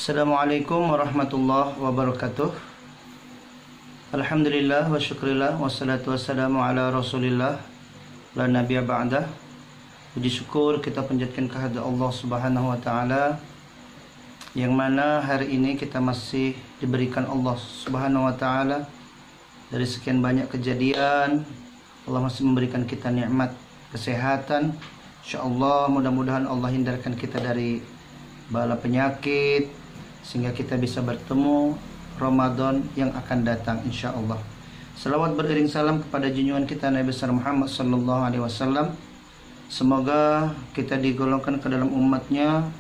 Assalamualaikum warahmatullahi wabarakatuh. Alhamdulillah wa syukurillah wassalatu wassalamu ala rasulillah la nabiyya ba'dah. Puji syukur kita panjatkan kehadirat Allah Subhanahu wa taala, yang mana hari ini kita masih diberikan Allah Subhanahu wa taala dari sekian banyak kejadian. Allah masih memberikan kita nikmat kesehatan. Insyaallah mudah-mudahan Allah hindarkan kita dari bala penyakit sehingga kita bisa bertemu Ramadan yang akan datang insyaallah. Selawat beriring salam kepada junjungan kita Nabi besar Muhammad sallallahu alaihi wasallam. Semoga kita digolongkan ke dalam umatnya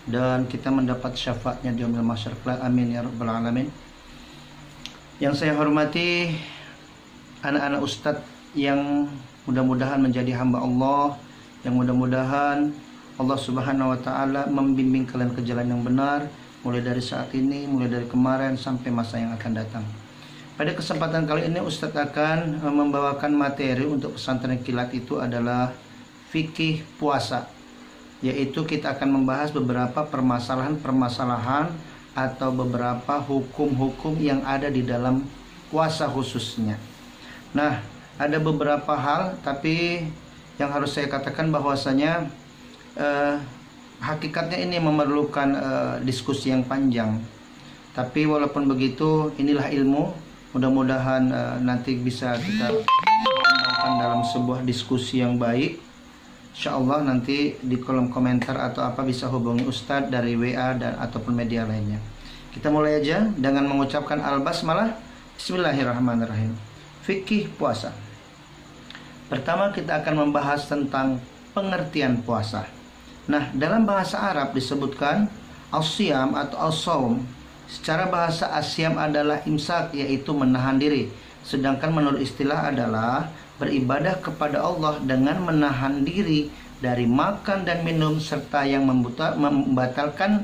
dan kita mendapat syafaatnya di yaumil mahsyar. Amin ya rabbal alamin. Yang saya hormati anak-anak ustadz yang mudah-mudahan menjadi hamba Allah, yang mudah-mudahan Allah Subhanahu wa taala membimbing kalian ke jalan yang benar, mulai dari saat ini, mulai dari kemarin sampai masa yang akan datang. Pada kesempatan kali ini Ustadz akan membawakan materi untuk pesantren kilat, itu adalah fikih puasa. Yaitu kita akan membahas beberapa permasalahan-permasalahan atau beberapa hukum-hukum yang ada di dalam puasa khususnya. Nah, ada beberapa hal, tapi yang harus saya katakan bahwasanya hakikatnya ini memerlukan diskusi yang panjang. Tapi walaupun begitu, inilah ilmu. Mudah-mudahan nanti bisa kita kembangkan dalam sebuah diskusi yang baik. Insyaallah nanti di kolom komentar atau apa bisa hubungi Ustadz dari WA dan ataupun media lainnya. Kita mulai aja dengan mengucapkan al-basmalah. Bismillahirrahmanirrahim. Fikih puasa. Pertama kita akan membahas tentang pengertian puasa. Nah, dalam bahasa Arab disebutkan as-siyam atau as-saum. Secara bahasa as-siyam adalah imsak, yaitu menahan diri. Sedangkan menurut istilah adalah beribadah kepada Allah dengan menahan diri dari makan dan minum serta yang membatalkan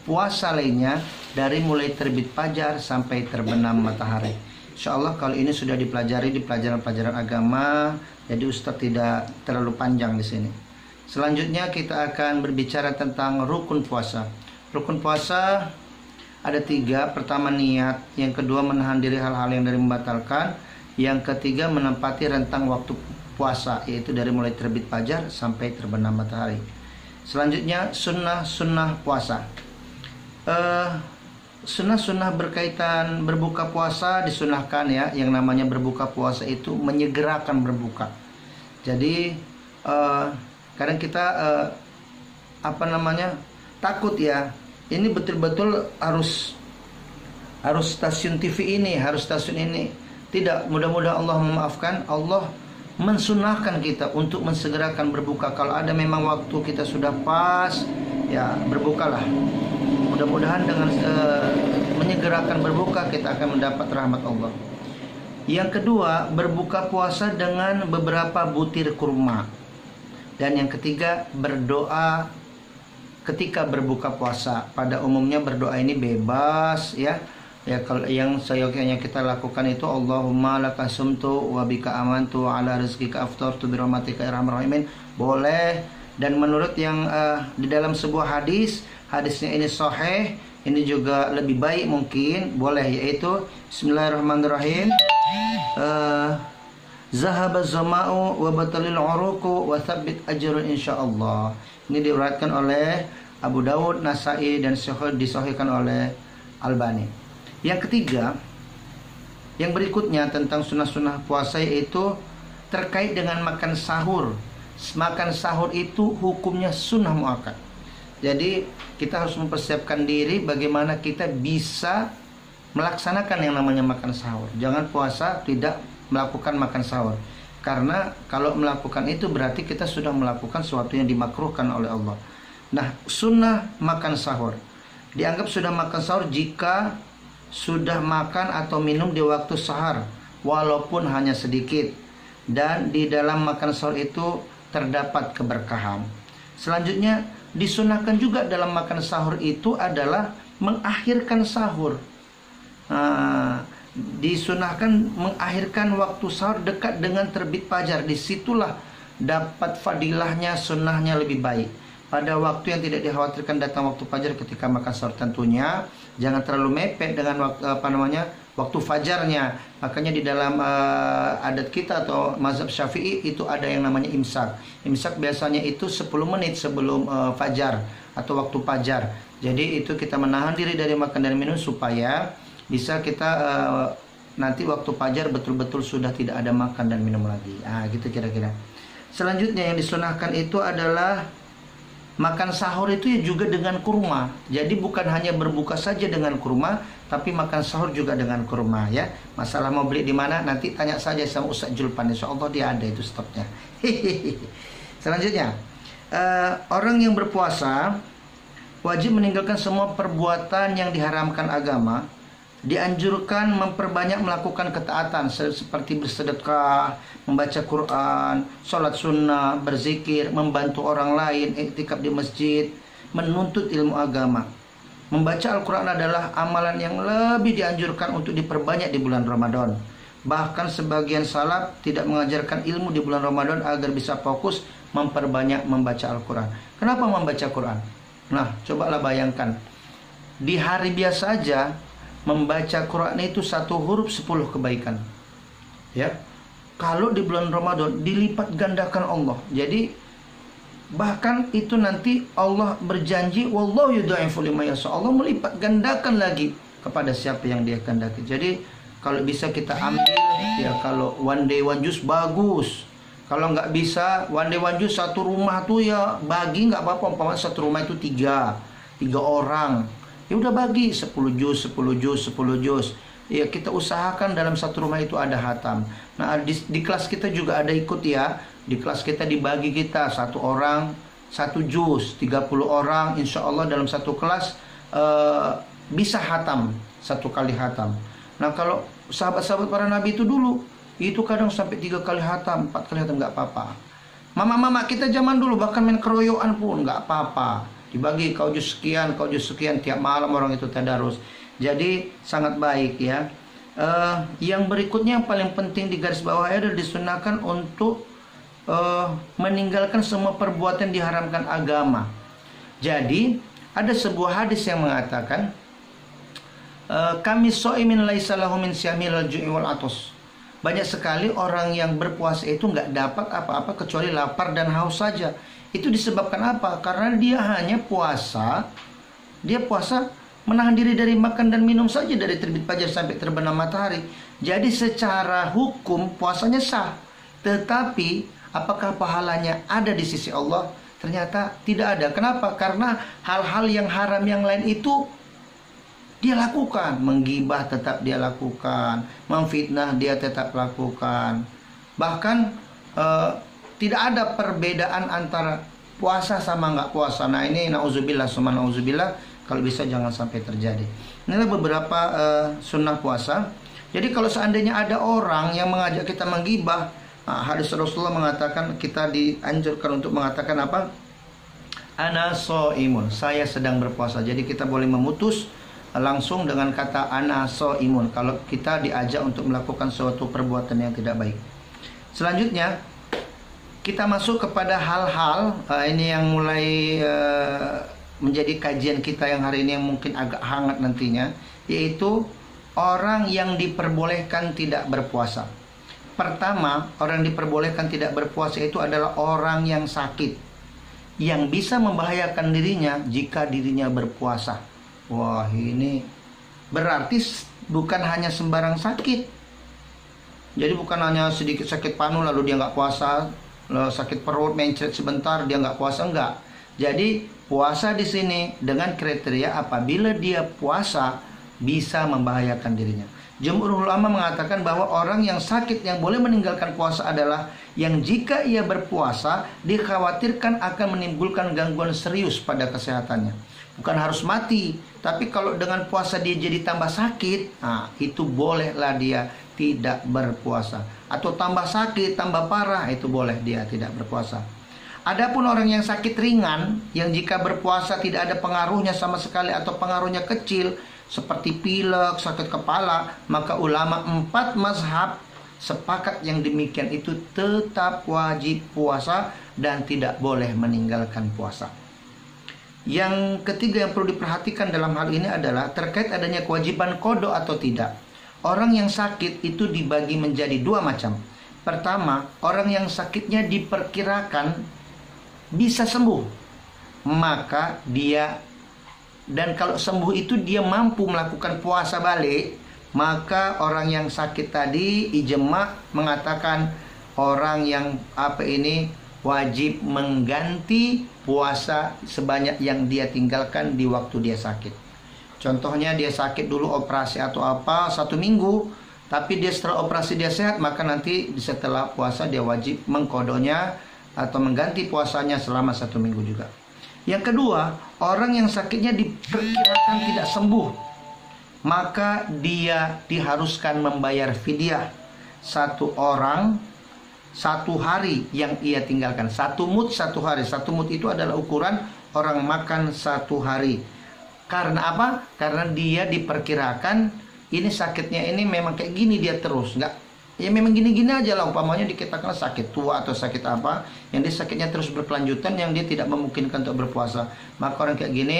puasa lainnya dari mulai terbit fajar sampai terbenam matahari. Insyaallah kali ini sudah dipelajari di pelajaran-pelajaran agama, jadi Ustadz tidak terlalu panjang di sini. Selanjutnya kita akan berbicara tentang rukun puasa. Rukun puasa ada 3. Pertama niat, yang kedua menahan diri hal-hal yang dari membatalkan, yang ketiga menempati rentang waktu puasa, yaitu dari mulai terbit fajar sampai terbenam matahari. Selanjutnya sunnah puasa. Sunnah berkaitan berbuka puasa disunahkan ya. Yang namanya berbuka puasa itu menyegerakan berbuka. Jadi kadang kita takut ya, ini betul-betul harus stasiun TV ini, harus stasiun ini. Tidak, mudah-mudahan Allah memaafkan. Allah mensunahkan kita untuk mensegerakan berbuka. Kalau ada memang waktu kita sudah pas, ya berbukalah. Mudah-mudahan dengan menyegerakan berbuka kita akan mendapat rahmat Allah. Yang kedua, berbuka puasa dengan beberapa butir kurma. Dan yang ketiga, berdoa ketika berbuka puasa. Pada umumnya berdoa ini bebas ya. Ya, kalau yang seyogyanya kita lakukan itu Allahumma laka sumtu wa bika amantu ala rizqika aftartu bi rahmatika ya arhamar rahimin. Boleh. Dan menurut yang di dalam sebuah hadisnya ini sahih, ini juga lebih baik mungkin, boleh, yaitu bismillahirrahmanirrahim. Zahaba zama'u wa batalil uruku wa thabbit ajrun insyaallah. Ini diriwayatkan oleh Abu Dawud, Nasai dan disahihkan oleh Albani. Yang ketiga, yang berikutnya tentang sunnah-sunnah puasa, yaitu terkait dengan makan sahur. Makan sahur itu hukumnya sunnah muakkad. Jadi kita harus mempersiapkan diri bagaimana kita bisa melaksanakan yang namanya makan sahur. Jangan puasa tidak melakukan makan sahur, karena kalau melakukan itu berarti kita sudah melakukan sesuatu yang dimakruhkan oleh Allah. Nah, sunnah makan sahur dianggap sudah makan sahur jika sudah makan atau minum di waktu sahar walaupun hanya sedikit, dan di dalam makan sahur itu terdapat keberkahan. Selanjutnya disunahkan juga dalam makan sahur itu adalah mengakhirkan sahur. Disunahkan mengakhirkan waktu sahur dekat dengan terbit fajar. Disitulah dapat fadilahnya, sunnahnya lebih baik. pada waktu yang tidak dikhawatirkan datang waktu fajar ketika makan sahur. Tentunya jangan terlalu mepet dengan waktu fajarnya. Makanya di dalam adat kita atau mazhab Syafi'i itu ada yang namanya imsak. Imsak biasanya itu 10 menit sebelum fajar atau waktu fajar. Jadi itu kita menahan diri dari makan dan minum supaya bisa kita nanti waktu fajar betul-betul sudah tidak ada makan dan minum lagi. Gitu kira-kira. Selanjutnya yang disunahkan itu adalah makan sahur itu ya juga dengan kurma. Jadi bukan hanya berbuka saja dengan kurma, tapi makan sahur juga dengan kurma ya. Masalah mau beli di mana nanti tanya saja sama Ustaz Julpan, insyaallah dia ada itu stoknya. Selanjutnya, orang yang berpuasa wajib meninggalkan semua perbuatan yang diharamkan agama. Dianjurkan memperbanyak melakukan ketaatan seperti bersedekah, membaca Quran, sholat sunnah, berzikir, membantu orang lain, iktikaf di masjid, menuntut ilmu agama. Membaca Al-Quran adalah amalan yang lebih dianjurkan untuk diperbanyak di bulan Ramadan. Bahkan sebagian salaf tidak mengajarkan ilmu di bulan Ramadan agar bisa fokus memperbanyak membaca Al-Quran. Kenapa membaca Quran? Nah, cobalah bayangkan. Di hari biasa aja membaca Quran itu 1 huruf 10 kebaikan. Ya. Kalau di bulan Ramadan dilipat gandakan Allah. Jadi bahkan itu nanti Allah berjanji wallahu yudha'ifu liman yasha. Allah melipat gandakan lagi kepada siapa yang Dia kehendaki. Jadi kalau bisa kita ambil ya, kalau one day one juice bagus. Kalau nggak bisa one day one juice satu rumah tuh ya bagi nggak apa-apa. Umpamanya satu rumah itu 3 orang. Ya udah bagi 10 juz, 10 juz, 10 juz. Ya kita usahakan dalam satu rumah itu ada hatam. Nah di kelas kita juga ada ikut ya. Di kelas kita dibagi kita 1 orang 1 juz, 30 orang. Insya Allah dalam satu kelas bisa hatam, 1 kali hatam. Nah kalau sahabat-sahabat para nabi itu dulu, itu kadang sampai 3 kali hatam, 4 kali hatam nggak apa-apa. Mama-mama kita zaman dulu bahkan main keroyokan pun nggak apa-apa. Dibagi kau juz sekian tiap malam orang itu tadarus. Jadi sangat baik ya. Yang berikutnya yang paling penting di garis bawah adalah disunahkan untuk meninggalkan semua perbuatan diharamkan agama. Jadi ada sebuah hadis yang mengatakan kami so'imin laisa lahu min syamil al-ju'i wal atos. Banyak sekali orang yang berpuasa itu nggak dapat apa-apa kecuali lapar dan haus saja. Itu disebabkan apa? Karena dia hanya puasa, menahan diri dari makan dan minum saja dari terbit fajar sampai terbenam matahari. Jadi secara hukum puasanya sah. Tetapi apakah pahalanya ada di sisi Allah? Ternyata tidak ada. Kenapa? Karena hal-hal yang haram yang lain itu dia lakukan. Menggibah tetap dia lakukan, memfitnah dia tetap lakukan. Bahkan tidak ada perbedaan antara puasa sama nggak puasa. Nah ini na'udzubillah summa na'udzubillah, kalau bisa jangan sampai terjadi. Inilah beberapa sunnah puasa. Jadi kalau seandainya ada orang yang mengajak kita menggibah, hadis Rasulullah mengatakan kita dianjurkan untuk mengatakan apa? Ana so'imun, saya sedang berpuasa. Jadi kita boleh memutus langsung dengan kata ana so'imun kalau kita diajak untuk melakukan suatu perbuatan yang tidak baik. Selanjutnya kita masuk kepada hal-hal ini yang mulai menjadi kajian kita yang hari ini yang mungkin agak hangat nantinya, yaitu orang yang diperbolehkan tidak berpuasa. Pertama, orang yang diperbolehkan tidak berpuasa itu adalah orang yang sakit, yang bisa membahayakan dirinya jika dirinya berpuasa. Wah, ini berarti bukan hanya sembarang sakit. Jadi bukan hanya sedikit sakit panu lalu dia nggak puasa, sakit perut mencret sebentar dia nggak puasa, enggak. Jadi puasa di sini dengan kriteria apabila dia puasa bisa membahayakan dirinya. Jumhur ulama mengatakan bahwa orang yang sakit yang boleh meninggalkan puasa adalah yang jika ia berpuasa dikhawatirkan akan menimbulkan gangguan serius pada kesehatannya. Bukan harus mati, tapi kalau dengan puasa dia jadi tambah sakit, itu bolehlah dia tidak berpuasa. Atau tambah sakit, tambah parah, itu boleh dia tidak berpuasa. Adapun orang yang sakit ringan, yang jika berpuasa tidak ada pengaruhnya sama sekali atau pengaruhnya kecil, seperti pilek, sakit kepala, maka ulama 4 mazhab sepakat yang demikian itu tetap wajib puasa dan tidak boleh meninggalkan puasa. Yang ketiga yang perlu diperhatikan dalam hal ini adalah terkait adanya kewajiban qada atau tidak. Orang yang sakit itu dibagi menjadi dua macam. Pertama, orang yang sakitnya diperkirakan bisa sembuh, maka dia, dan kalau sembuh itu dia mampu melakukan puasa balik, maka orang yang sakit tadi ijma mengatakan orang yang wajib mengganti puasa sebanyak yang dia tinggalkan di waktu dia sakit. Contohnya dia sakit dulu operasi atau apa 1 minggu, tapi dia setelah operasi dia sehat, maka nanti setelah puasa dia wajib mengkodonya atau mengganti puasanya selama 1 minggu juga. Yang kedua, orang yang sakitnya diperkirakan tidak sembuh, maka dia diharuskan membayar fidyah. 1 orang 1 hari yang ia tinggalkan. 1 mud 1 hari. 1 mud itu adalah ukuran orang makan 1 hari. Karena apa? Karena dia diperkirakan ini sakitnya ini memang kayak gini dia terus, enggak, ya memang gini-gini aja lah, umpamanya dikatakan sakit tua atau sakit apa, yang dia sakitnya terus berkelanjutan, yang dia tidak memungkinkan untuk berpuasa, maka orang kayak gini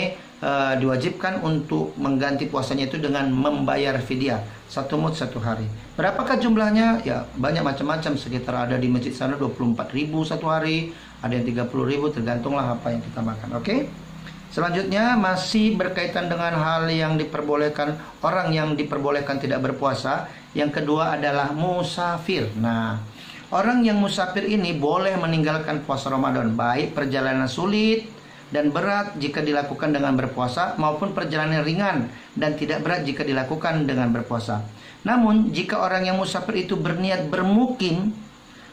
diwajibkan untuk mengganti puasanya itu dengan membayar fidyah 1 mud 1 hari. Berapakah jumlahnya? Ya banyak macam-macam, sekitar ada di masjid sana 24.000 1 hari, ada yang 30.000, tergantunglah apa yang kita makan. Oke? Selanjutnya masih berkaitan dengan hal yang diperbolehkan, orang yang diperbolehkan tidak berpuasa. Yang kedua adalah musafir. Nah, orang yang musafir ini boleh meninggalkan puasa Ramadan, baik perjalanan sulit dan berat jika dilakukan dengan berpuasa, maupun perjalanan ringan dan tidak berat jika dilakukan dengan berpuasa. Namun jika orang yang musafir itu berniat bermukim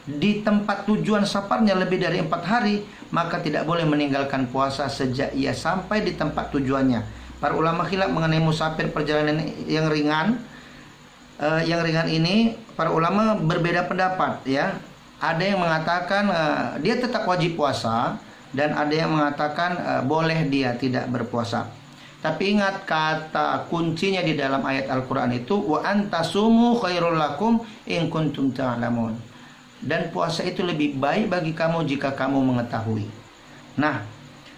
di tempat tujuan safarnya lebih dari 4 hari, maka tidak boleh meninggalkan puasa sejak ia sampai di tempat tujuannya. Para ulama khilaf mengenai musafir perjalanan yang ringan. Yang ringan ini para ulama berbeda pendapat, ya. Ada yang mengatakan dia tetap wajib puasa, dan ada yang mengatakan boleh dia tidak berpuasa. Tapi ingat, kata kuncinya di dalam ayat Al-Quran itu wa antasumu khairul lakum in kuntum ta'lamun. Dan puasa itu lebih baik bagi kamu jika kamu mengetahui. Nah,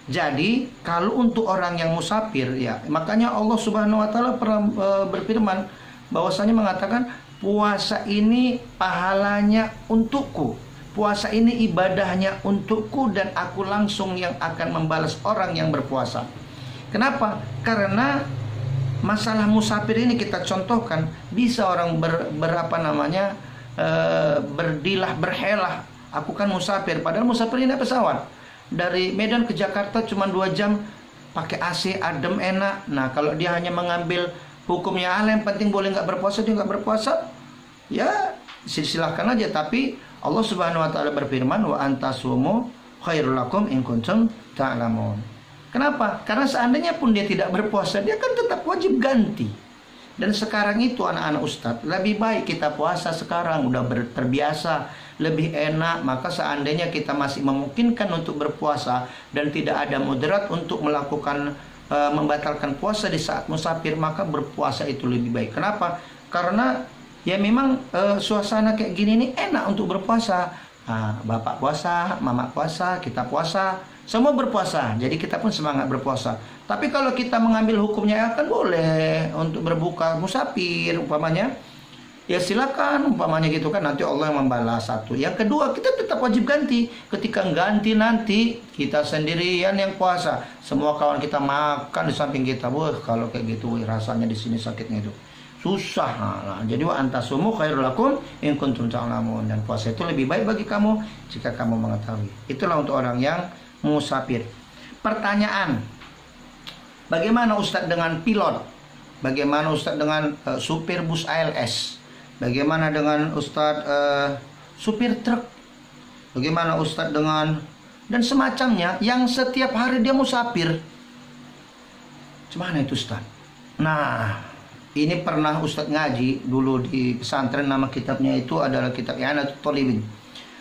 jadi kalau untuk orang yang musafir, ya, makanya Allah Subhanahu wa taala pernah berfirman bahwasanya mengatakan puasa ini pahalanya untukku. Puasa ini ibadahnya untukku, dan aku langsung yang akan membalas orang yang berpuasa. Kenapa? Karena masalah musafir ini kita contohkan, bisa orang berdilah berhelah, aku kan musafir, padahal musafir ini pesawat dari Medan ke Jakarta cuma 2 jam, pakai AC, adem, enak. Nah, kalau dia hanya mengambil hukumnya yang penting boleh nggak berpuasa, dia nggak berpuasa, ya silahkan aja. Tapi Allah Subhanahu wa taala berfirman wa antasumu khairul lakum in kuntum ta'lamun. Kenapa? Karena seandainya pun dia tidak berpuasa, dia kan tetap wajib ganti. Dan sekarang itu anak-anak ustadz, lebih baik kita puasa sekarang, udah terbiasa, lebih enak. Maka seandainya kita masih memungkinkan untuk berpuasa dan tidak ada mudarat untuk melakukan membatalkan puasa di saat musafir, maka berpuasa itu lebih baik. Kenapa? Karena ya memang suasana kayak gini ini enak untuk berpuasa. Bapak puasa, mama puasa, kita puasa, semua berpuasa. Jadi kita pun semangat berpuasa. Tapi kalau kita mengambil hukumnya, kan boleh untuk berbuka musafir umpamanya, ya silakan umpamanya gitu kan, nanti Allah yang membalas. Satu. Yang kedua, kita tetap wajib ganti. Ketika ganti nanti kita sendirian yang puasa, semua kawan kita makan di samping kita. Wah, kalau kayak gitu rasanya di sini sakitnya itu susah. Nah, jadi wa antasumu khairul lakum in kuntum ta'lamun. Dan puasa itu lebih baik bagi kamu jika kamu mengetahui. Itulah untuk orang yang musafir. Pertanyaan, bagaimana Ustadz dengan pilot? Bagaimana Ustadz dengan supir bus ALS? Bagaimana dengan Ustadz supir truk? Bagaimana Ustadz dengan dan semacamnya yang setiap hari dia musafir? Gimana itu Ustadz? Nah, ini pernah Ustadz ngaji dulu di pesantren, nama kitabnya itu adalah kitab I'anatul Talibin.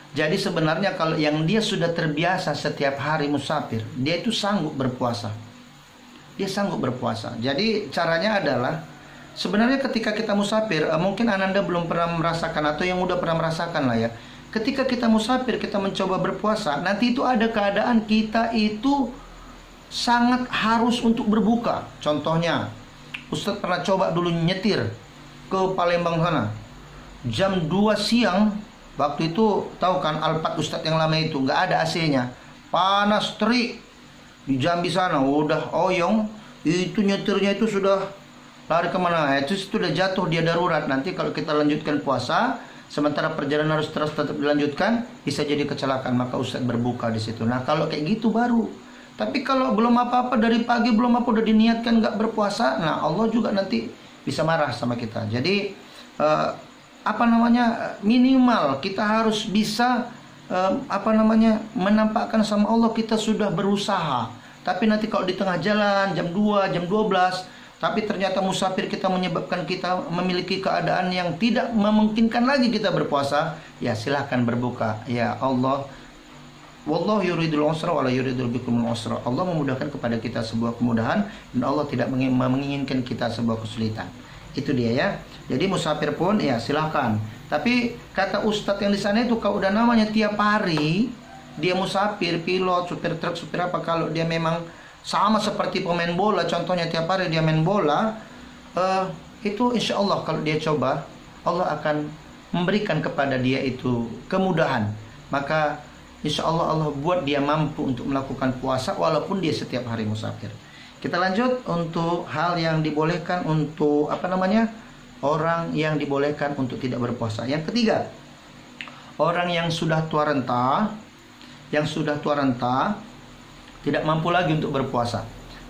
Jadi sebenarnya kalau yang dia sudah terbiasa setiap hari musafir, dia itu sanggup berpuasa. Dia sanggup berpuasa. Jadi caranya adalah, sebenarnya ketika kita musafir, mungkin Ananda belum pernah merasakan atau yang udah pernah merasakan lah ya. Ketika kita musafir, kita mencoba berpuasa, nanti itu ada keadaan kita itu sangat harus untuk berbuka. Contohnya, Ustadz pernah coba dulu nyetir ke Palembang sana, jam 2 siang. Waktu itu tahu kan Alphard Ustadz yang lama itu nggak ada AC-nya, panas terik di Jambi sana, udah oyong. Itu nyetirnya itu sudah lari kemana, itu sudah jatuh, dia darurat. Nanti kalau kita lanjutkan puasa, sementara perjalanan harus terus tetap dilanjutkan, bisa jadi kecelakaan. Maka Ustadz berbuka di situ. Nah kalau kayak gitu baru. Tapi kalau belum apa-apa, dari pagi belum apa udah diniatkan nggak berpuasa, nah Allah juga nanti bisa marah sama kita. Jadi minimal kita harus bisa menampakkan sama Allah kita sudah berusaha. Tapi nanti kalau di tengah jalan jam 2, jam 12, tapi ternyata musafir kita menyebabkan kita memiliki keadaan yang tidak memungkinkan lagi kita berpuasa, ya silahkan berbuka. Ya Allah, wallahu yuridul usra wala yuridul bikumul usra. Allah memudahkan kepada kita sebuah kemudahan, dan Allah tidak menginginkan kita sebuah kesulitan. Itu dia ya. Jadi musafir pun ya silahkan. Tapi kata Ustadz yang di sana itu, kalau udah namanya tiap hari dia musafir, pilot, supir truk, supir apa, kalau dia memang sama seperti pemain bola, contohnya tiap hari dia main bola, itu insya Allah kalau dia coba, Allah akan memberikan kepada dia itu kemudahan. Maka insya Allah Allah buat dia mampu untuk melakukan puasa walaupun dia setiap hari musafir. Kita lanjut untuk hal yang dibolehkan untuk orang yang dibolehkan untuk tidak berpuasa. Yang ketiga, orang yang sudah tua renta, tidak mampu lagi untuk berpuasa,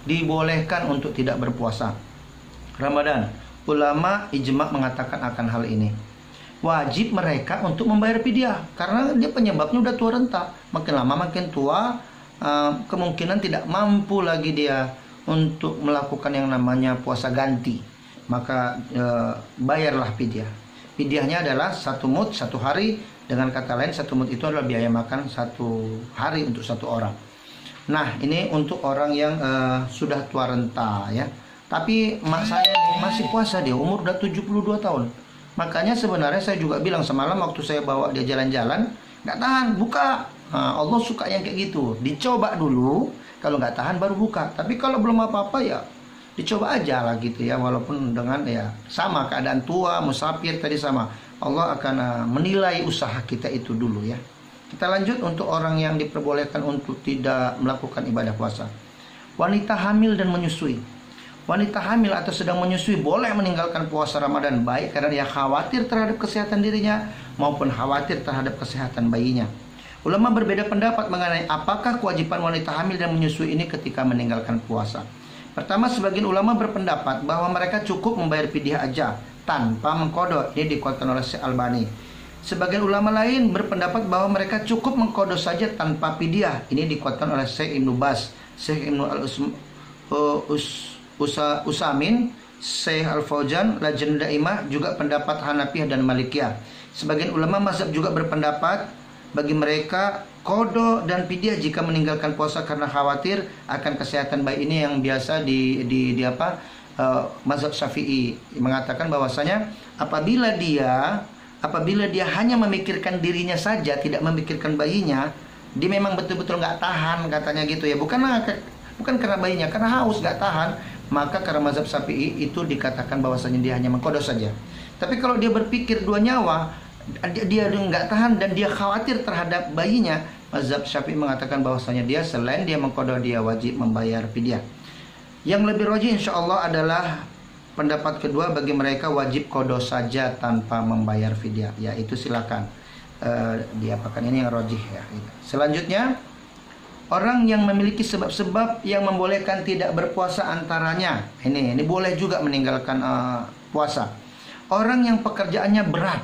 dibolehkan untuk tidak berpuasa Ramadan. Ulama ijma mengatakan akan hal ini. Wajib mereka untuk membayar fidyah karena dia penyebabnya udah tua renta. Makin lama makin tua, kemungkinan tidak mampu lagi dia untuk melakukan yang namanya puasa ganti. Maka bayarlah fidyah. Fidyahnya adalah 1 mud 1 hari. Dengan kata lain 1 mud itu adalah biaya makan 1 hari untuk 1 orang. Nah ini untuk orang yang sudah tua renta ya. Tapi mak saya nih masih puasa, dia umur udah 72 tahun. Makanya sebenarnya saya juga bilang semalam waktu saya bawa dia jalan-jalan, nggak tahan, buka. Nah, Allah suka yang kayak gitu. Dicoba dulu, kalau nggak tahan baru buka. Tapi kalau belum apa-apa ya dicoba aja lah gitu ya. Walaupun dengan ya sama keadaan tua, musafir tadi sama. Allah akan menilai usaha kita itu dulu ya. Kita lanjut untuk orang yang diperbolehkan untuk tidak melakukan ibadah puasa. Wanita hamil dan menyusui. Wanita hamil atau sedang menyusui boleh meninggalkan puasa Ramadan, baik karena dia khawatir terhadap kesehatan dirinya maupun khawatir terhadap kesehatan bayinya. Ulama berbeda pendapat mengenai apakah kewajiban wanita hamil dan menyusui ini ketika meninggalkan puasa. Pertama, sebagian ulama berpendapat bahwa mereka cukup membayar fidyah aja tanpa mengqadha. Ini dikuatkan oleh Syekh Albani. Sebagian ulama lain berpendapat bahwa mereka cukup mengqadha saja tanpa fidyah. Ini dikuatkan oleh Syekh Ibnu Baz, Syekh Ibnu Usamin, Syekh Al-Fauzan, Lajnah Daimah, juga pendapat Hanafiyah dan Malikiyah. Sebagian ulama mazhab juga berpendapat bagi mereka qadha dan fidyah jika meninggalkan puasa karena khawatir akan kesehatan bayi ini, yang biasa mazhab Syafi'i mengatakan bahwasanya apabila dia hanya memikirkan dirinya saja, tidak memikirkan bayinya, dia memang betul-betul nggak tahan katanya gitu ya, bukan karena bayinya, karena haus nggak tahan. Maka karena mazhab Syafi'i itu dikatakan bahwasanya dia hanya mengqadha saja. Tapi kalau dia berpikir 2 nyawa, dia nggak tahan dan dia khawatir terhadap bayinya, mazhab Syafi'i mengatakan bahwasanya dia selain dia mengqadha, dia wajib membayar fidyah. Yang lebih rajih insyaallah adalah pendapat kedua, bagi mereka wajib qadha saja tanpa membayar fidyah. Ya itu silakan diapakan, ini yang rajih ya. Selanjutnya, orang yang memiliki sebab-sebab yang membolehkan tidak berpuasa, antaranya ini boleh juga meninggalkan puasa. Orang yang pekerjaannya berat,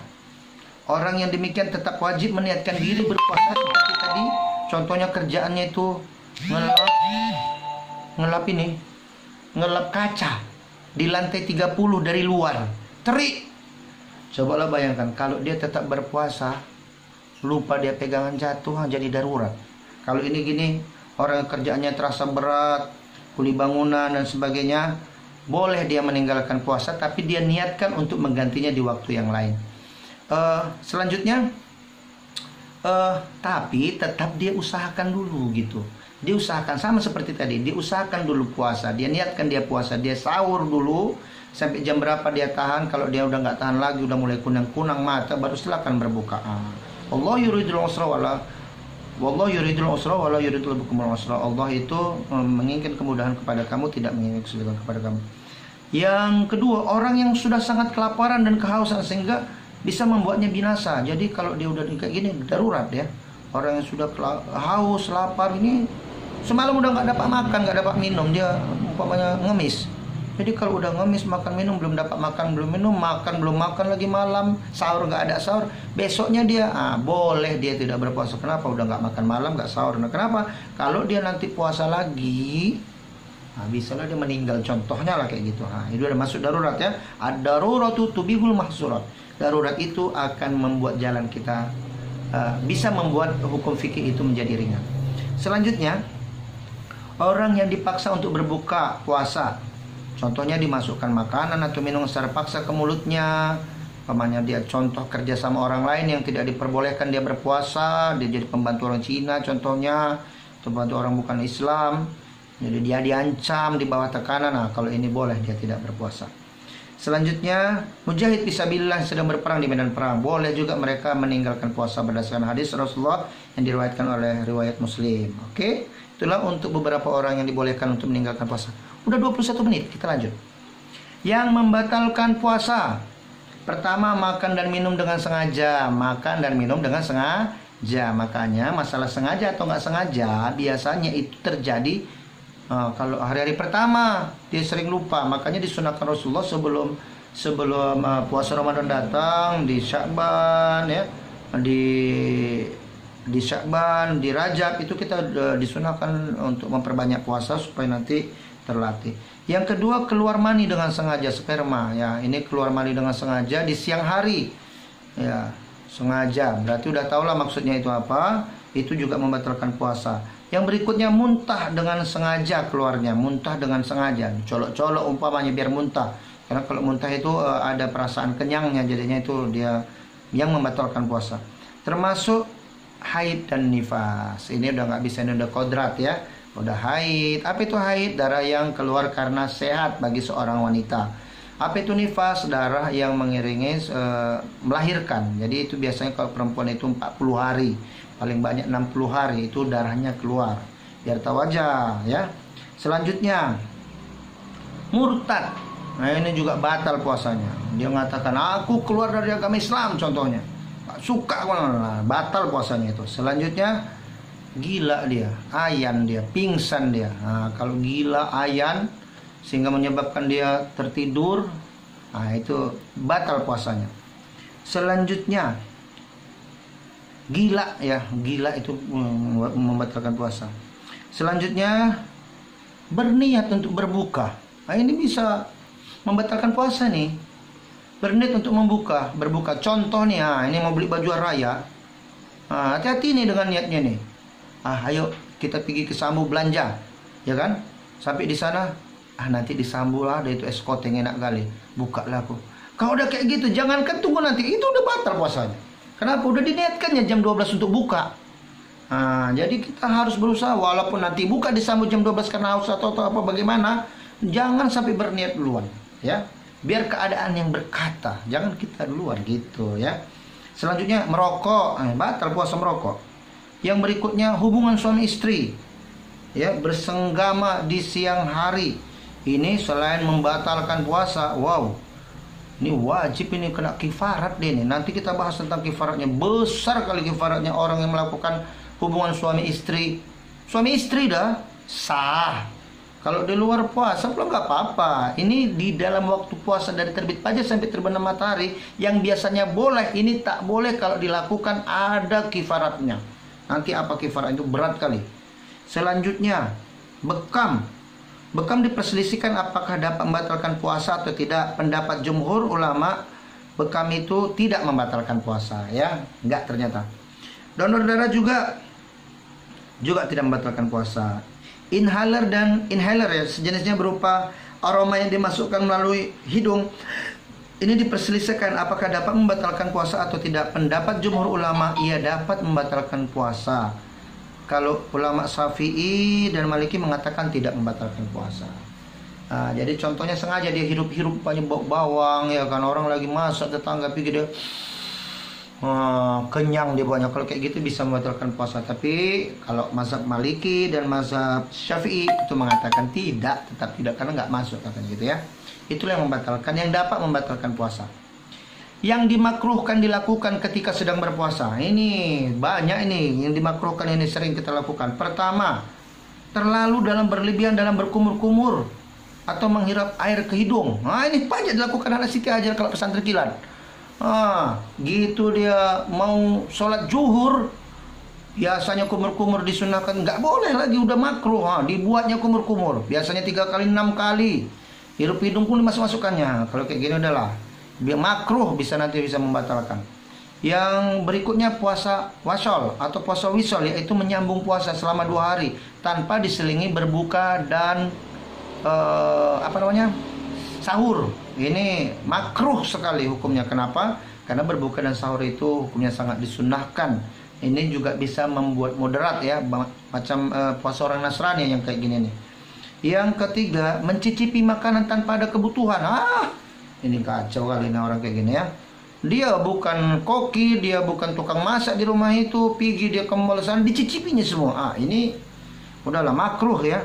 orang yang demikian tetap wajib meniatkan diri berpuasa seperti tadi. Contohnya kerjaannya itu ngelap kaca di lantai 30 dari luar, terik. Cobalah bayangkan kalau dia tetap berpuasa, lupa dia pegangan jatuh, jadi darurat. Kalau ini gini, orang yang kerjaannya terasa berat, kuli bangunan dan sebagainya, boleh dia meninggalkan puasa, tapi dia niatkan untuk menggantinya di waktu yang lain. Selanjutnya, tapi tetap dia usahakan dulu gitu. diusahakan sama seperti tadi, diusahakan dulu puasa, dia niatkan dia puasa, dia sahur dulu sampai jam berapa dia tahan. Kalau dia udah nggak tahan lagi, udah mulai kunang-kunang mata, baru silakan berbuka. Allah yuridul usra wala wallahu yuridul usra wala yuridul bikumul usra. Allah itu menginginkan kemudahan kepada kamu, tidak menginginkan kesulitan kepada kamu. Yang kedua, orang yang sudah sangat kelaparan dan kehausan sehingga bisa membuatnya binasa. Jadi kalau dia udah kayak gini, darurat ya. Orang yang sudah haus, lapar ini semalam udah nggak dapat makan, nggak dapat minum, dia umpamanya ngemis. Jadi kalau udah ngemis, makan minum, belum dapat makan, belum minum, makan belum makan lagi malam, sahur nggak ada sahur, besoknya dia boleh dia tidak berpuasa. Kenapa? Udah nggak makan malam, nggak sahur. Nah, kenapa? Kalau dia nanti puasa lagi, bisalah dia meninggal. Contohnya lah kayak gitu. Itu udah masuk darurat ya. Ad-daruratu tubihul mahsurat. Darurat itu akan membuat jalan kita, bisa membuat hukum fikih itu menjadi ringan. Selanjutnya, orang yang dipaksa untuk berbuka puasa, contohnya dimasukkan makanan atau minum secara paksa ke mulutnya. Pamannya dia contoh kerja sama orang lain yang tidak diperbolehkan dia berpuasa, dia jadi pembantu orang Cina contohnya, atau pembantu orang bukan Islam. Jadi dia diancam di bawah tekanan. Kalau ini boleh dia tidak berpuasa. Selanjutnya, mujahid fisabilillah sedang berperang di medan perang, boleh juga mereka meninggalkan puasa berdasarkan hadis Rasulullah yang diriwayatkan oleh riwayat Muslim. Oke, itulah untuk beberapa orang yang dibolehkan untuk meninggalkan puasa. Udah 21 menit, kita lanjut. Yang membatalkan puasa, pertama, makan dan minum dengan sengaja. Makan dan minum dengan sengaja. Makanya masalah sengaja atau nggak sengaja biasanya itu terjadi kalau hari-hari pertama dia sering lupa. Makanya disunahkan Rasulullah sebelum puasa Ramadan datang, di Sya'ban ya, di Sya'ban, di Rajab itu kita disunahkan untuk memperbanyak puasa supaya nanti terlatih. Yang kedua, keluar mani dengan sengaja, sperma ya. Ini keluar mani dengan sengaja di siang hari ya, sengaja. Berarti udah tahulah maksudnya itu apa. Itu juga membatalkan puasa. Yang berikutnya, muntah dengan sengaja keluarnya, muntah dengan sengaja, colok-colok umpamanya biar muntah. Karena kalau muntah itu ada perasaan kenyangnya, jadinya itu dia yang membatalkan puasa. Termasuk haid dan nifas. Ini udah nggak bisa, ini udah kodrat ya. Udah haid. Apa itu haid? Darah yang keluar karena sehat bagi seorang wanita. Apa itu nifas? Darah yang mengiringi melahirkan. Jadi itu biasanya kalau perempuan itu 40 hari, paling banyak 60 hari itu darahnya keluar. Biar tahu aja ya. Selanjutnya, murtad. Nah, ini juga batal puasanya. Dia mengatakan, aku keluar dari agama Islam contohnya, gak suka, batal puasanya itu. Selanjutnya, gila dia, ayan dia, pingsan dia. Kalau gila, ayan, sehingga menyebabkan dia tertidur, itu batal puasanya. Selanjutnya, gila ya, gila itu membatalkan puasa. Selanjutnya, berniat untuk berbuka. Ini bisa membatalkan puasa nih. Berniat untuk berbuka. Contoh nih, ini mau beli baju raya. Hati-hati nih dengan niatnya nih. Ayo kita pergi ke Sambu belanja, ya kan? Sampai di sana, nanti di Sambu lah, ada itu es koteng enak kali. Buka lah aku. Kalau udah kayak gitu, jangankan tunggu nanti, itu udah batal puasanya. Kenapa? Udah diniatkannya jam 12 untuk buka. Jadi kita harus berusaha, walaupun nanti buka di Sambu jam 12 karena haus atau apa bagaimana, jangan sampai berniat duluan, ya. Biar keadaan yang berkata, jangan kita duluan gitu ya. Selanjutnya, merokok, batal puasa merokok. Yang berikutnya, hubungan suami istri, ya, bersenggama di siang hari. Ini selain membatalkan puasa, ini wajib, ini kena kifarat deh nih. Nanti kita bahas tentang kifaratnya. Besar kali kifaratnya orang yang melakukan hubungan suami istri. Suami istri dah sah. Kalau di luar puasa belum nggak apa-apa. Ini di dalam waktu puasa dari terbit fajar sampai terbenam matahari, yang biasanya boleh, ini tak boleh kalau dilakukan, ada kifaratnya. Nanti apa kifarat itu, berat kali. Selanjutnya, bekam. Bekam diperselisihkan apakah dapat membatalkan puasa atau tidak. Pendapat jumhur ulama, bekam itu tidak membatalkan puasa ya. Enggak ternyata. Donor darah juga tidak membatalkan puasa. Inhaler ya, sejenisnya berupa aroma yang dimasukkan melalui hidung. Ini diperselisihkan apakah dapat membatalkan puasa atau tidak. Pendapat jumhur ulama, ia dapat membatalkan puasa. Kalau ulama Syafi'i dan Maliki mengatakan tidak membatalkan puasa. Jadi contohnya sengaja dia hirup-hirup banyak bawang ya kan, orang lagi masak tetangga pikir dia kenyang dia banyak. Kalau kayak gitu bisa membatalkan puasa. Tapi kalau mazhab Maliki dan mazhab Syafi'i itu mengatakan tidak, tetap tidak, karena nggak masuk katanya gitu ya. Itulah yang membatalkan, yang dapat membatalkan puasa. Yang dimakruhkan dilakukan ketika sedang berpuasa. Ini banyak ini yang dimakruhkan, ini sering kita lakukan. Pertama, terlalu berlebihan dalam berkumur-kumur atau menghirap air ke hidung. Ini banyak dilakukan anak Siti Hajar kalau pesantren kilat. Gitu dia mau sholat zuhur, biasanya kumur-kumur disunahkan, nggak boleh lagi, udah makruh. Dibuatnya kumur-kumur, biasanya 3 kali 6 kali, hirup hidung pun dimasuk-masukkannya. Kalau kayak gini udahlah, biar makruh, nanti bisa membatalkan. Yang berikutnya puasa wasol atau puasa wisol, yaitu menyambung puasa selama 2 hari tanpa diselingi berbuka dan sahur. Ini makruh sekali hukumnya. Kenapa? Karena berbuka dan sahur itu hukumnya sangat disunnahkan. Ini juga bisa membuat moderat ya, macam puasa orang Nasrani yang kayak gini nih. Yang ketiga, mencicipi makanan tanpa ada kebutuhan. Ini kacau kali ini orang kayak gini ya. Dia bukan koki, dia bukan tukang masak di rumah itu, pergi dia ke mall sana dicicipinya semua. Ini udahlah makruh ya.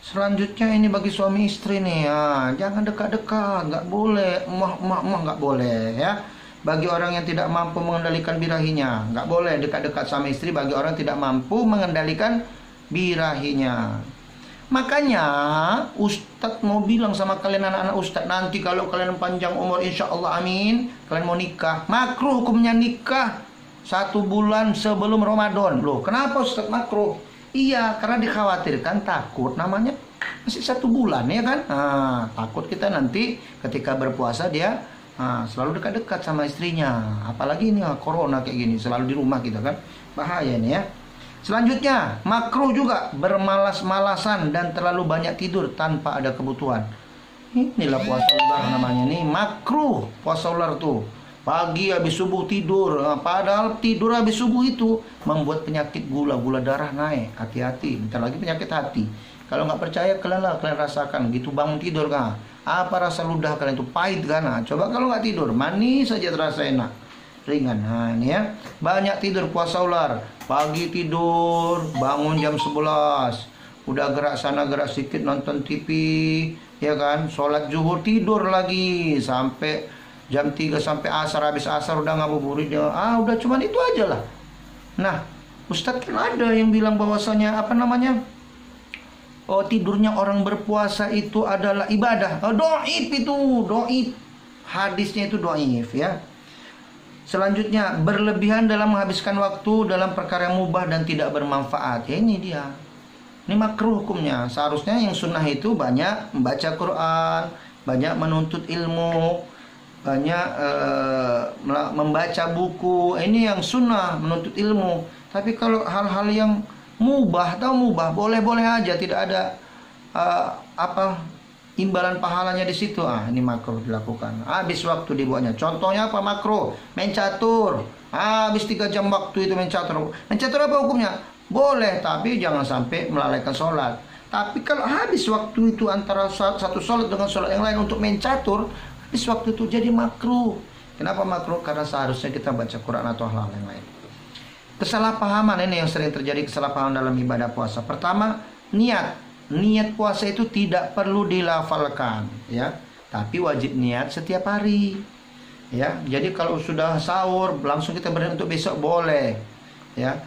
Selanjutnya ini bagi suami istri nih, jangan dekat-dekat, nggak boleh, nggak boleh ya. Bagi orang yang tidak mampu mengendalikan birahinya, nggak boleh dekat-dekat sama istri bagi orang yang tidak mampu mengendalikan birahinya. Makanya Ustadz mau bilang sama kalian anak-anak Ustadz, nanti kalau kalian panjang umur insya Allah amin, kalian mau nikah, makruh hukumnya nikah 1 bulan sebelum Ramadan. Loh, kenapa Ustadz makruh? Iya, karena dikhawatirkan, takut, namanya masih 1 bulan ya kan. Takut kita nanti ketika berpuasa dia selalu dekat-dekat sama istrinya. Apalagi ini corona kayak gini, selalu di rumah kita kan, bahaya nih ya. Selanjutnya, makruh juga bermalas-malasan dan terlalu banyak tidur tanpa ada kebutuhan. Inilah puasa ular namanya nih, makruh puasa ular tuh. Pagi habis subuh tidur, padahal tidur habis subuh itu membuat penyakit gula darah naik. Hati-hati, bentar lagi penyakit hati. Kalau nggak percaya kalian rasakan, gitu bangun tidur kan, apa rasa ludah kalian itu pahit kan? Coba kalau nggak tidur, manis saja terasa enak, ringan. Ini ya, banyak tidur puasa ular. Pagi tidur, bangun jam 11, udah gerak sana gerak sedikit nonton TV, ya kan? Sholat zuhur tidur lagi sampai jam 3 sampai asar, habis asar udah ngabuburit dia. Udah cuman itu aja lah. Nah, Ustadz kan ada yang bilang bahwasanya tidurnya orang berpuasa itu adalah ibadah. Doif itu, doif. Hadisnya itu doif ya. Selanjutnya, berlebihan dalam menghabiskan waktu dalam perkara yang mubah dan tidak bermanfaat. Ya ini dia. Ini makruh hukumnya. Seharusnya yang sunnah itu banyak membaca Quran, banyak menuntut ilmu, banyak membaca buku. Ini yang sunnah, menuntut ilmu. Tapi kalau hal-hal yang mubah, boleh-boleh aja, tidak ada imbalan pahalanya di situ. Ini makruh dilakukan. Habis waktu dibuatnya. Contohnya apa makruh? Main catur. Habis 3 jam waktu itu main catur. Main catur apa hukumnya? Boleh, tapi jangan sampai melalaikan sholat. Tapi kalau habis waktu itu antara satu sholat dengan sholat yang lain untuk main catur, habis waktu itu jadi makruh. Kenapa makruh? Karena seharusnya kita baca Quran atau hal-hal yang lain. Kesalahpahaman ini yang sering terjadi, kesalahpahaman dalam ibadah puasa. Pertama, niat puasa itu tidak perlu dilafalkan ya, tapi wajib niat setiap hari ya. Jadi kalau sudah sahur langsung kita berniat untuk besok boleh ya.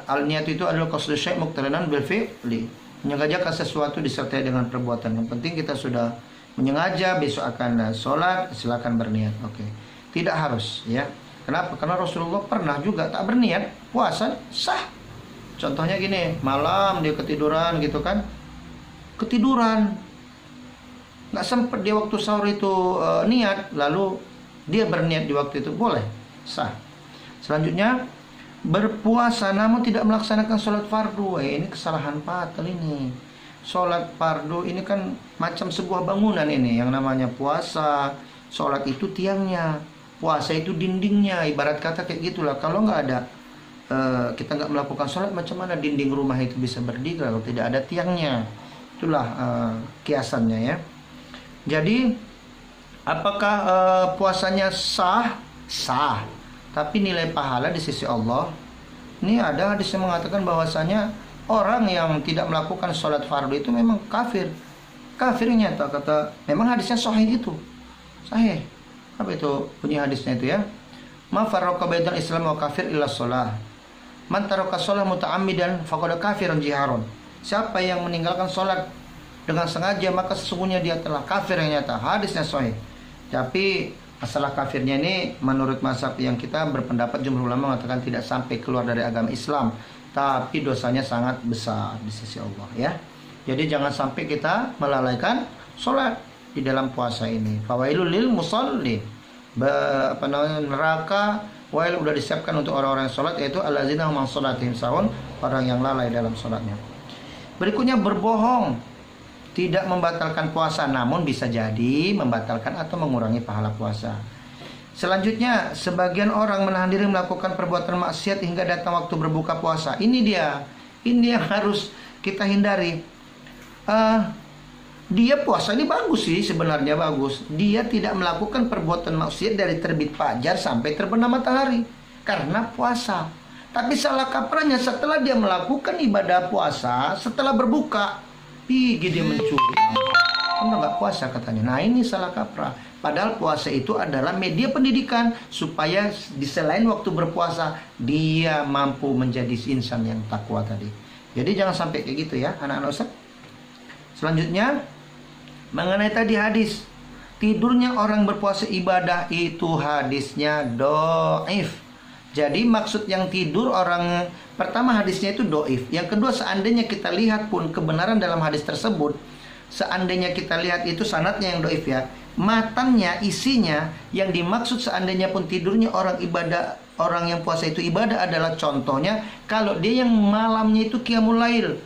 Al-niat itu adalah qasdu syai' muqtarinan bil fi'li, menyengajakan sesuatu disertai dengan perbuatan. Yang penting kita sudah menyengaja besok akan sholat, silakan berniat. Oke. Tidak harus ya. Kenapa? Karena Rasulullah pernah juga tak berniat puasa sah. Contohnya gini, malam dia ketiduran gitu kan, nggak sempet dia waktu sahur itu niat, lalu dia berniat di waktu itu, boleh, sah. Selanjutnya, berpuasa namun tidak melaksanakan sholat fardu. Ini kesalahan fatal ini. Sholat fardu ini kan macam sebuah bangunan ini, yang namanya puasa. Sholat itu tiangnya, puasa itu dindingnya, ibarat kata kayak gitulah. Kalau nggak ada kita nggak melakukan sholat, macam mana dinding rumah itu bisa berdiri kalau tidak ada tiangnya? Itulah kiasannya ya. Jadi apakah puasanya sah? Sah. Tapi nilai pahala di sisi Allah, ini ada hadis yang mengatakan bahwasanya orang yang tidak melakukan sholat fardu itu memang kafir. Kafirnya kata memang hadisnya sahih itu. Sahih. Apa itu bunyi hadisnya itu ya? Ma farraqa bainal Islam wa kafir illa shalah. Man taraka shalah muta'ammidan faqad kafirun jiharun. Siapa yang meninggalkan sholat dengan sengaja maka sesungguhnya dia telah kafir yang nyata. Hadisnya sahih. Tapi masalah kafirnya ini menurut mazhab yang kita berpendapat jumhur ulama mengatakan tidak sampai keluar dari agama Islam, tapi dosanya sangat besar di sisi Allah ya. Jadi jangan sampai kita melalaikan sholat di dalam puasa ini. Fawailul lil musallin. Neraka wail udah disiapkan untuk orang-orang yang sholat, yaitu allazina hum an sholatihim sahun, orang yang lalai dalam sholatnya. Berikutnya berbohong tidak membatalkan puasa, namun bisa jadi membatalkan atau mengurangi pahala puasa. Selanjutnya, sebagian orang menahan diri melakukan perbuatan maksiat hingga datang waktu berbuka puasa. Ini yang harus kita hindari. Dia puasa ini bagus sih, sebenarnya bagus. Dia tidak melakukan perbuatan maksiat dari terbit fajar sampai terbenam matahari karena puasa. Tapi salah kaprahnya setelah dia melakukan ibadah puasa, setelah berbuka, pergi dia mencuri. Karena nggak puasa katanya. Nah ini salah kaprah. Padahal puasa itu adalah media pendidikan supaya di selain waktu berpuasa dia mampu menjadi insan yang takwa tadi. Jadi jangan sampai kayak gitu ya anak-anak Ustaz. Selanjutnya mengenai tadi hadis tidurnya orang berpuasa ibadah, itu hadisnya dhaif. Jadi maksud yang tidur orang, pertama hadisnya itu dhaif. Yang kedua, seandainya kita lihat pun kebenaran dalam hadis tersebut, seandainya kita lihat itu sanadnya yang dhaif ya, matannya, isinya, yang dimaksud seandainya pun tidurnya orang ibadah, orang yang puasa itu ibadah adalah contohnya kalau dia yang malamnya itu qiyamul lail,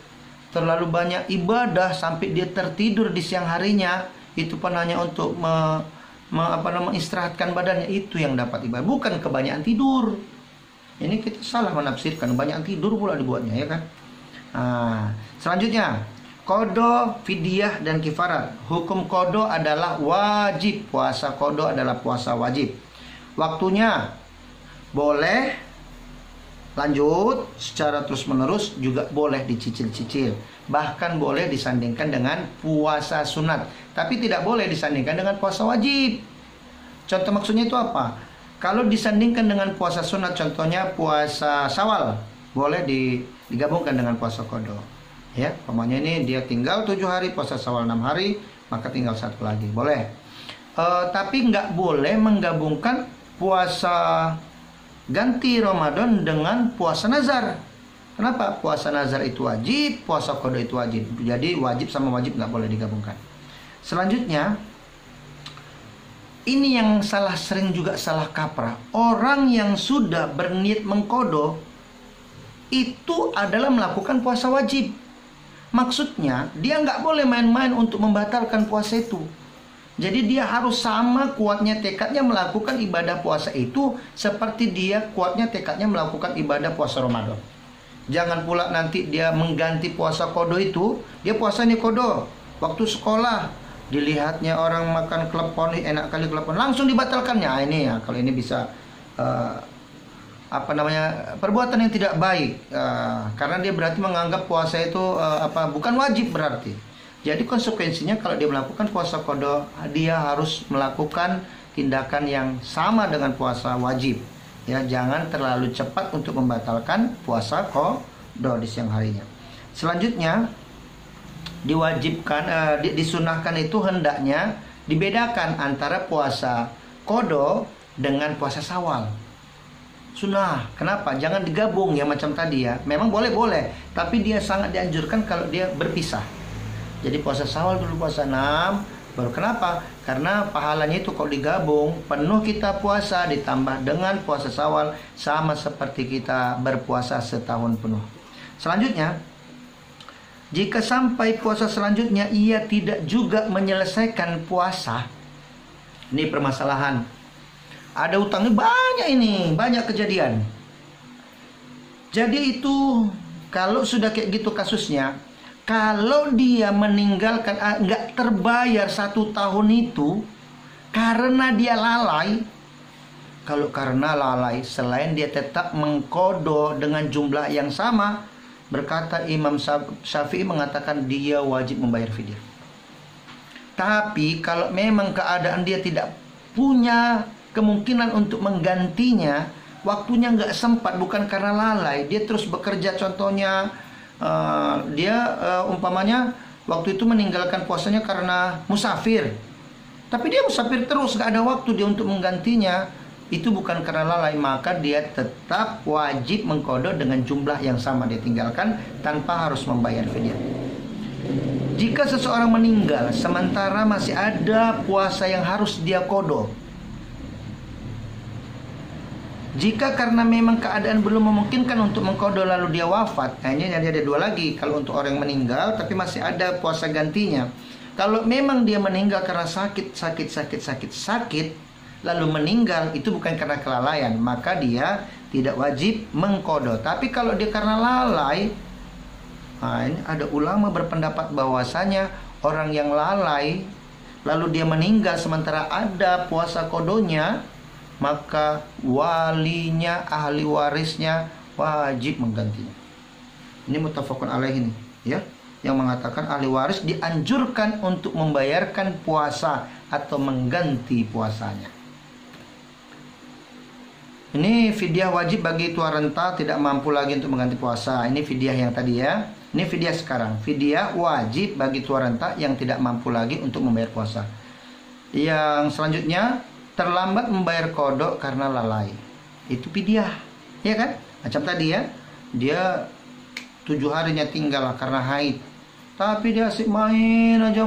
terlalu banyak ibadah sampai dia tertidur di siang harinya, itu pun hanya untuk mengistirahatkan badannya, itu yang dapat ibadah, bukan kebanyakan tidur. Ini kita salah menafsirkan, banyak tidur pula dibuatnya ya kan. Selanjutnya qada, fidyah dan kifarat. Hukum qada adalah wajib, puasa qada adalah puasa wajib. Waktunya boleh lanjut secara terus menerus, juga boleh dicicil-cicil, bahkan boleh disandingkan dengan puasa sunat, tapi tidak boleh disandingkan dengan puasa wajib. Contoh maksudnya itu apa? Kalau disandingkan dengan puasa sunat, contohnya puasa Syawal, boleh digabungkan dengan puasa qada. Ya, umpamanya ini dia tinggal 7 hari, puasa Syawal 6 hari, maka tinggal 1 lagi, boleh. Tapi nggak boleh menggabungkan puasa ganti Ramadan dengan puasa nazar. Kenapa? Puasa nazar itu wajib, puasa qada itu wajib. Jadi wajib sama wajib nggak boleh digabungkan. Selanjutnya, ini yang sering juga salah kaprah. Orang yang sudah berniat mengqada itu adalah melakukan puasa wajib. Maksudnya dia nggak boleh main-main untuk membatalkan puasa itu. Jadi dia harus sama kuatnya tekadnya melakukan ibadah puasa itu seperti dia kuatnya tekadnya melakukan ibadah puasa Ramadan. Jangan pula nanti dia mengganti puasa qada itu, dia puasanya qada waktu sekolah, dilihatnya orang makan klepon, enak kali klepon, langsung dibatalkannya. Ini ya, kalau ini bisa perbuatan yang tidak baik, karena dia berarti menganggap puasa itu bukan wajib berarti. Jadi konsekuensinya kalau dia melakukan puasa qada, dia harus melakukan tindakan yang sama dengan puasa wajib. Ya, jangan terlalu cepat untuk membatalkan puasa qada di siang harinya. Selanjutnya diwajibkan, disunahkan itu hendaknya dibedakan antara puasa qada dengan puasa Syawal. Sunnah. Kenapa? Jangan digabung ya macam tadi ya. Memang boleh, tapi dia sangat dianjurkan kalau dia berpisah. Jadi puasa Syawal dulu puasa 6, baru kenapa? Karena pahalanya itu kalau digabung, penuh kita puasa ditambah dengan puasa Syawal, sama seperti kita berpuasa setahun penuh. Selanjutnya, jika sampai puasa selanjutnya ia tidak juga menyelesaikan puasa, ini permasalahan. Ada utangnya banyak, ini banyak kejadian. Jadi itu kalau sudah kayak gitu kasusnya, kalau dia meninggalkan nggak terbayar 1 tahun itu karena dia lalai. Kalau karena lalai, selain dia tetap mengkodo dengan jumlah yang sama, berkata Imam Syafi'i mengatakan dia wajib membayar fidyah. Tapi kalau memang keadaan dia tidak punya kemungkinan untuk menggantinya, waktunya nggak sempat, bukan karena lalai, dia terus bekerja, contohnya umpamanya waktu itu meninggalkan puasanya karena musafir, tapi dia musafir terus, nggak ada waktu dia untuk menggantinya, itu bukan karena lalai, maka dia tetap wajib mengqadha dengan jumlah yang sama dia tinggalkan tanpa harus membayar fidyah. Jika seseorang meninggal sementara masih ada puasa yang harus dia qadha, jika karena memang keadaan belum memungkinkan untuk mengqadha lalu dia wafat, hanya ada dua lagi. Kalau untuk orang yang meninggal tapi masih ada puasa gantinya, kalau memang dia meninggal karena sakit lalu meninggal, itu bukan karena kelalaian, maka dia tidak wajib mengqadha. Tapi kalau dia karena lalai, ini ada ulama berpendapat bahwasanya orang yang lalai lalu dia meninggal sementara ada puasa qadhonya, maka walinya, ahli warisnya wajib menggantinya. Ini muttafaqun alaih ini, ya, yang mengatakan ahli waris dianjurkan untuk membayarkan puasa atau mengganti puasanya. Ini fidyah wajib bagi tua renta tidak mampu lagi untuk mengganti puasa. Ini fidyah yang tadi, ya. Ini fidyah sekarang. Fidyah wajib bagi tua renta yang tidak mampu lagi untuk membayar puasa. Yang selanjutnya, terlambat membayar qadha karena lalai. Itu fidyah, ya kan? Macam tadi, ya. Dia 7 harinya tinggal karena haid, tapi dia asik main aja,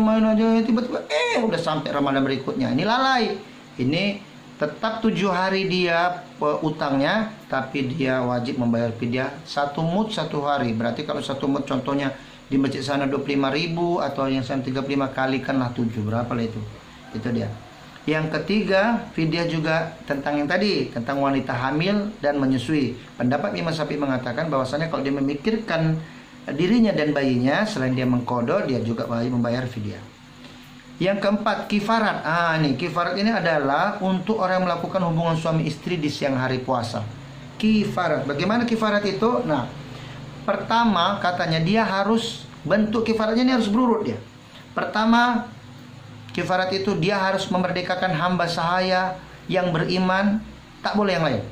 tiba-tiba udah sampai Ramadan berikutnya. Ini lalai. Ini tetap 7 hari dia utangnya, tapi dia wajib membayar fidyah 1 mud 1 hari. Berarti kalau 1 mud contohnya di masjid sana 25.000, atau yang sana 35 kalikanlah 7, berapa lah itu? Itu dia. Yang ketiga, fidyah juga tentang yang tadi, tentang wanita hamil dan menyusui. Pendapat Imam Syafi'i mengatakan bahwasanya kalau dia memikirkan dirinya dan bayinya, selain dia mengqadha, dia juga wajib membayar fidyah. Yang keempat, kifarat. Kifarat ini adalah untuk orang yang melakukan hubungan suami istri di siang hari puasa. Kifarat. Bagaimana kifarat itu? Nah, pertama katanya dia harus, bentuk kifaratnya ini harus berurut dia. Pertama, kifarat itu dia harus memerdekakan hamba sahaya yang beriman, tak boleh yang lain.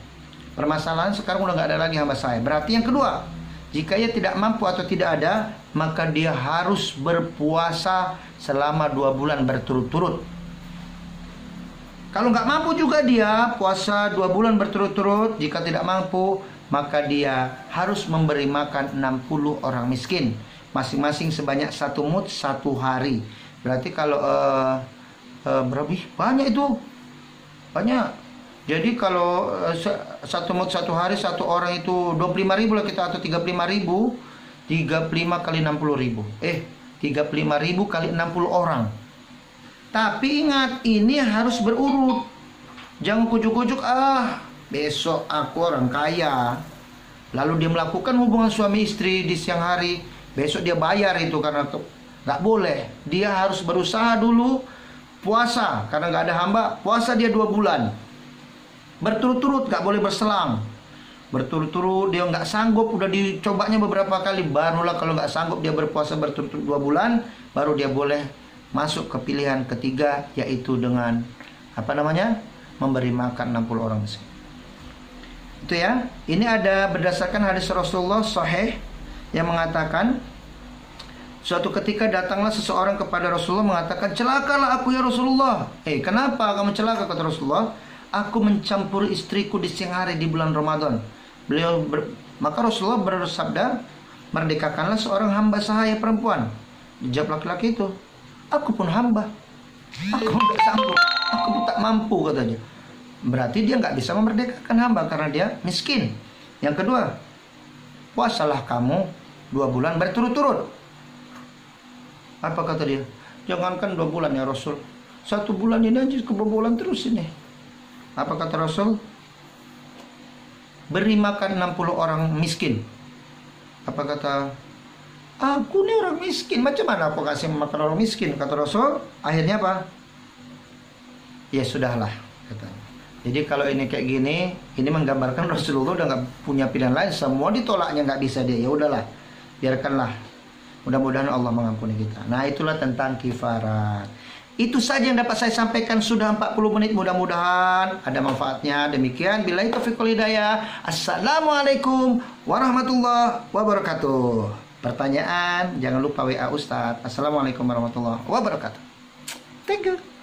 Permasalahan sekarang udah nggak ada lagi hamba sahaya. Berarti yang kedua, jika ia tidak mampu atau tidak ada, maka dia harus berpuasa selama 2 bulan berturut-turut. Kalau nggak mampu juga dia puasa 2 bulan berturut-turut. Jika tidak mampu, maka dia harus memberi makan 60 orang miskin, masing-masing sebanyak 1 mud 1 hari. Berarti kalau berapa? Banyak itu, banyak. Jadi kalau 1 mud 1 hari, 1 orang itu 25.000 lah kita, atau 35.000. 35 kali 60.000. 35.000 kali 60 orang. Tapi ingat, ini harus berurut. Jangan kujuk-kujuk, besok aku orang kaya, lalu dia melakukan hubungan suami istri di siang hari, besok dia bayar itu, karena nggak boleh. Dia harus berusaha dulu puasa, karena nggak ada hamba. Puasa dia 2 bulan berturut-turut, nggak boleh berselang. Berturut-turut dia nggak sanggup, udah dicobanya beberapa kali, barulah kalau nggak sanggup dia berpuasa berturut-turut 2 bulan, baru dia boleh masuk ke pilihan ketiga, yaitu dengan memberi makan 60 orang miskin. Itu ya. Ini ada berdasarkan hadis Rasulullah sahih yang mengatakan, suatu ketika datanglah seseorang kepada Rasulullah mengatakan, celakalah aku ya Rasulullah. Kenapa kamu celaka, kata Rasulullah? Aku mencampuri istriku di siang hari di bulan Ramadan. Maka Rasulullah bersabda, merdekakanlah seorang hamba sahaya perempuan. Dijawab laki-laki itu, aku pun hamba, aku tidak sanggup, aku pun tak mampu, katanya. Berarti dia nggak bisa memerdekakan hamba karena dia miskin. Yang kedua, puasalah kamu 2 bulan berturut-turut. Apa kata dia? Jangankan 2 bulan ya Rasul, 1 bulan ini aja kebobolan terus ini. Apa kata Rasul? beri makan 60 orang miskin. Apa kata, aku nih orang miskin, macam mana aku kasih makan orang miskin? Kata Rasul, akhirnya apa? Ya sudahlah, kata. Jadi kalau ini kayak gini, ini menggambarkan Rasulullah udah nggak punya pilihan lain, semua ditolaknya nggak bisa dia. Ya udahlah, biarkanlah. Mudah-mudahan Allah mengampuni kita. Nah, itulah tentang kifarat. Itu saja yang dapat saya sampaikan, sudah 40 menit, mudah-mudahan ada manfaatnya. Demikian, billahi taufiq wal hidayah. Assalamualaikum warahmatullahi wabarakatuh. Pertanyaan jangan lupa WA Ustadz. Assalamualaikum warahmatullahi wabarakatuh. Thank you.